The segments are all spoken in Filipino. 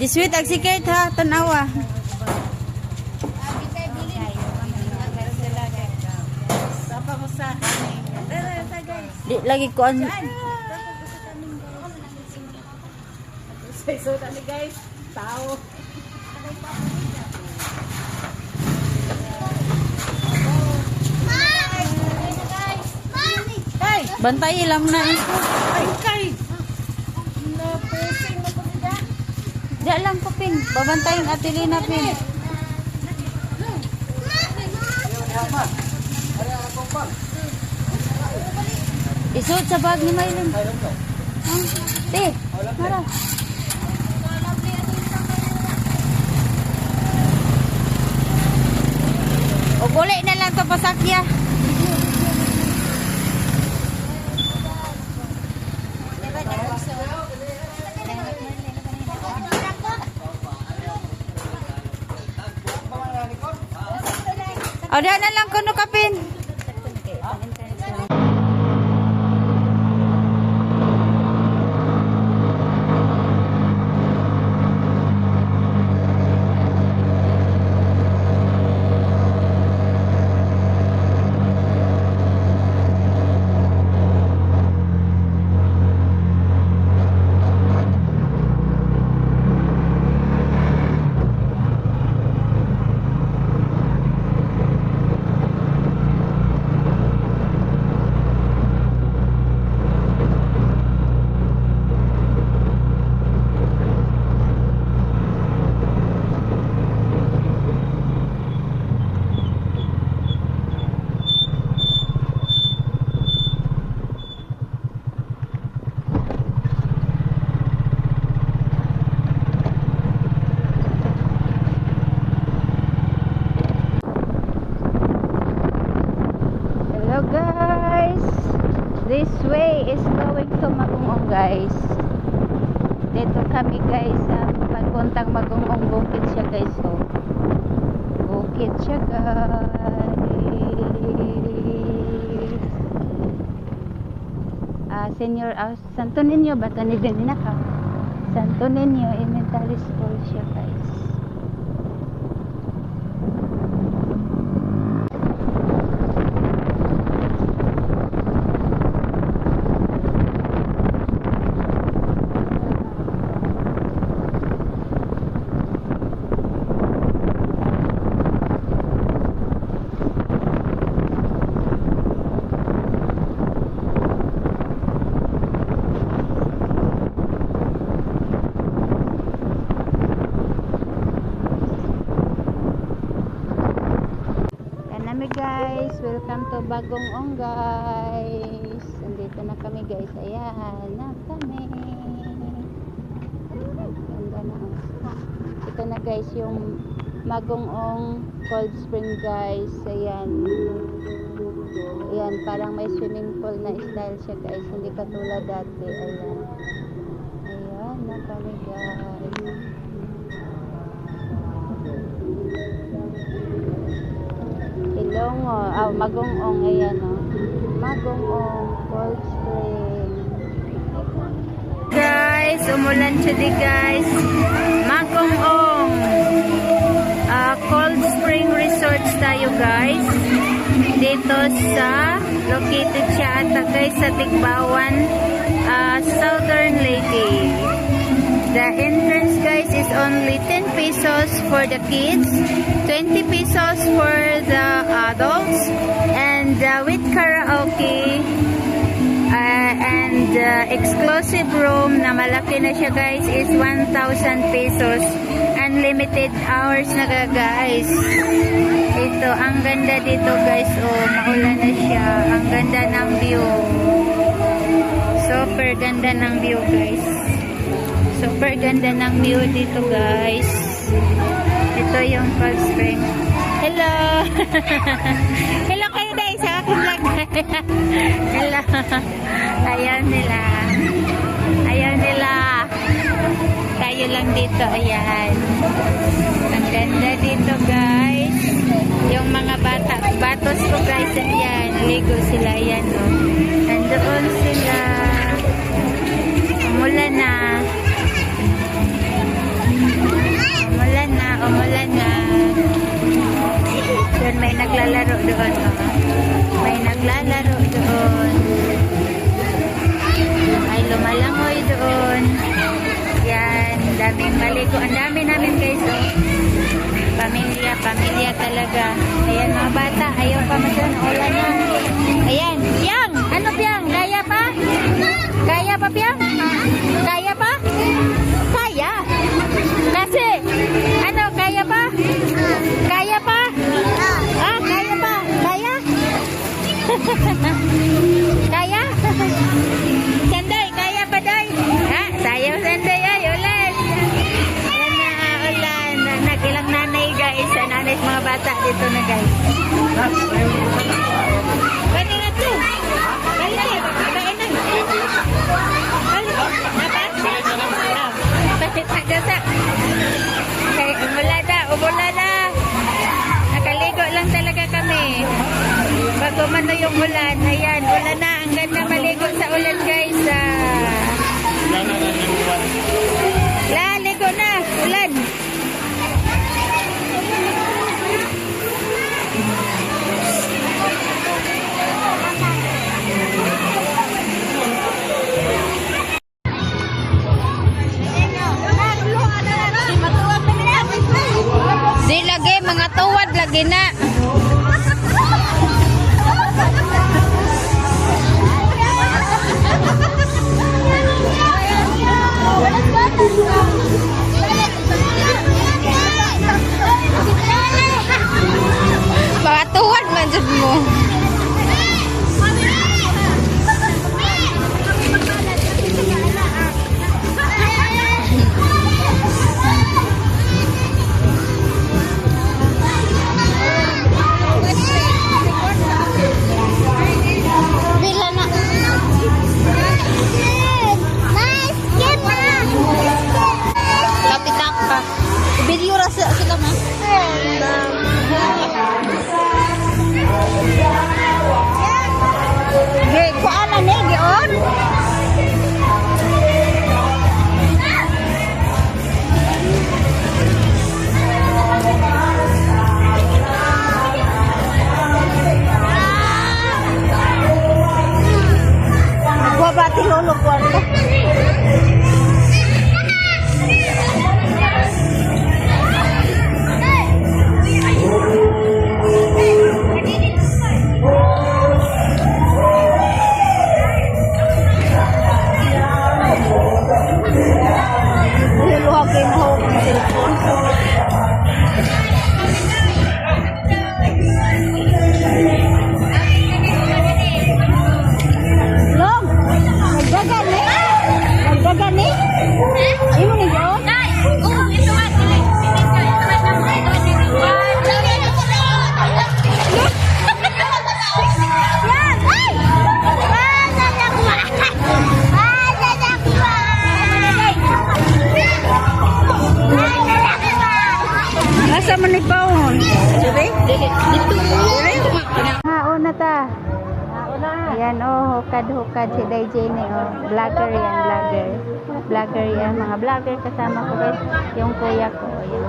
Diswit ag sikit ha, tanawa. Di lagi ko an. So tani guys, tao. Bantay lang na. Ay kay. No pusing mo ko nila. Di lang ko pin. Babantayin Atilina pin. Isuot sa bag ni Maylin. Te, mara. O buli na lang to pasakya. O diyan na lang kuno kapin. Guys, this way is going to Magungong guys. Dito kami guys, pagpuntang Magungong bukid siya guys. So, bukid siya guys. Senior Santo Niño ba ito din na ka? Santo Niño Elementary School siya guys. Guys, welcome to Bagong guys. Andito na kami guys. Ayan na kami. Ganda na. Ito na guys yung Magong Cold Spring guys. Ayan. Ayan, parang may swimming pool na style siya guys. Hindi katulad dati. Ayan. Ayan na kami guys. Magungong, ayan o. Magungong, Cold Spring. Guys, umulan siya di guys. Magungong. Cold Spring Resorts tayo guys. Dito sa, located siya ata guys sa Tigbawan, Southern Leyte. The entrance guys is only 10 pesos for the kids, 20 pesos for the adults, and with karaoke and exclusive room na malaki na siya guys is 1,000 pesos. Unlimited hours na guys. Ito, ang ganda dito guys. Oh, maulan na siya. Ang ganda ng view. Super ganda ng view guys. Super ganda ng view dito guys. Ito yung Cold Spring. Hello! Hello kayo guys sa aking vlog. Hello! Ayaw nila. Ayaw nila. Tayo lang dito. Ayan. Ang ganda dito guys. Yung mga bata. Batos ko guys. Ayan. Ligo sila. Ayan o. Nandoon sila. Umulan na. naglalaro doon. Oh. May naglalaro doon. Ay lumalangoy doon. Yan, daming maligo. Ang dami namin guys. Oh. Pamilya talaga. Ayan mga bata, ayaw pa masyadong ulan na. Ayan, Piang! Ano Piang? Kaya pa? Kaya pa Piang? Kaya pa? Kaya? Kasi, ano, kaya pa? Kaya pa? Ah, kaya pa? Kaya? Kaya? Sanday, kaya pa day? Ha? Sayaw Sanday ay, ulan. Ayan na, ulan. Nagilang nanay guys. Nanay at mga bata dito na guys. Pwede na ito. Balik. Kain na. Balik. Balik na gasa. Umula na. Nakaligo lang talaga kami. Bago mano yung ulan. Ayan, ulan na. Ang ganda maligo sa ulan guys. Ligo na. Ulan. Di lagi, mga tuwad lagi na. Mga tuwad man dyan mo. Video rasa sila ma. Hey, ko ana ni gion. Gua bati lolo kwarto. Asa man ni paon? Dire? Dito. Haon na ta. Ayan oh, hukad si DJ ni oh. Vlogger yan, vlogger. Vlogger yan, mga vlogger kasama ko guys. Yung kuya ko, ayan.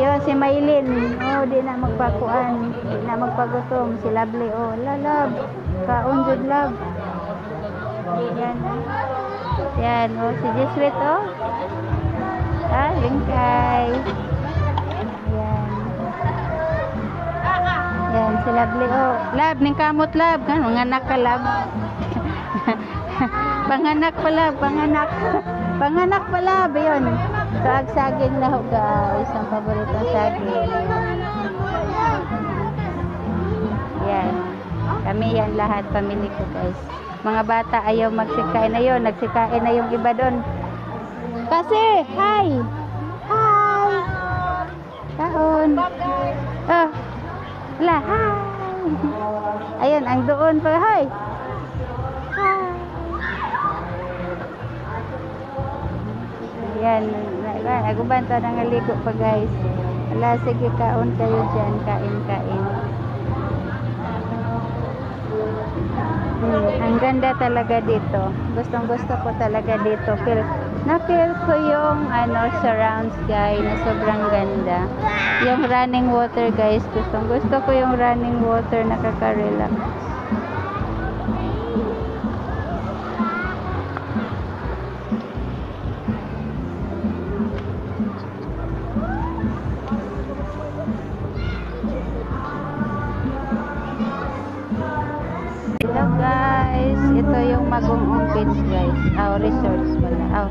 Yun, si Maylin. Oh, di na magpakuan. Di na magpagutom. Si Lovely oh. Love. Kaon jud love. Yan. Yan oh, si Jeswit oh. Ah, lingkay. Yan, si Lovely oh. Love, ning kamot love. Kan, mga anak ka love. Panganak pa love, panganak. Panganak pa love, yun. Saging lahog guys. Ang paboritong saging. Yan. Kami yan lahat, pamilya ko guys. Mga bata ayaw magsikain na yun. Nagsikain na yung iba doon. Kasi, hi! Hi! Kaon. Oh. Wala, hi! Ayun, ang doon pa, hi! Hi! Yan, aguban to nangaligo pa guys. Wala, sige, kaon kayo dyan, kain. Ang ganda talaga dito. Gustong gusto ko talaga dito. Na-feel ko yung surrounds guys na sobrang ganda. Yung running water guys, gusto ko yung running water, nakaka-relax. Hello guys, ito yung Magungong Beach guys. Resorts pala.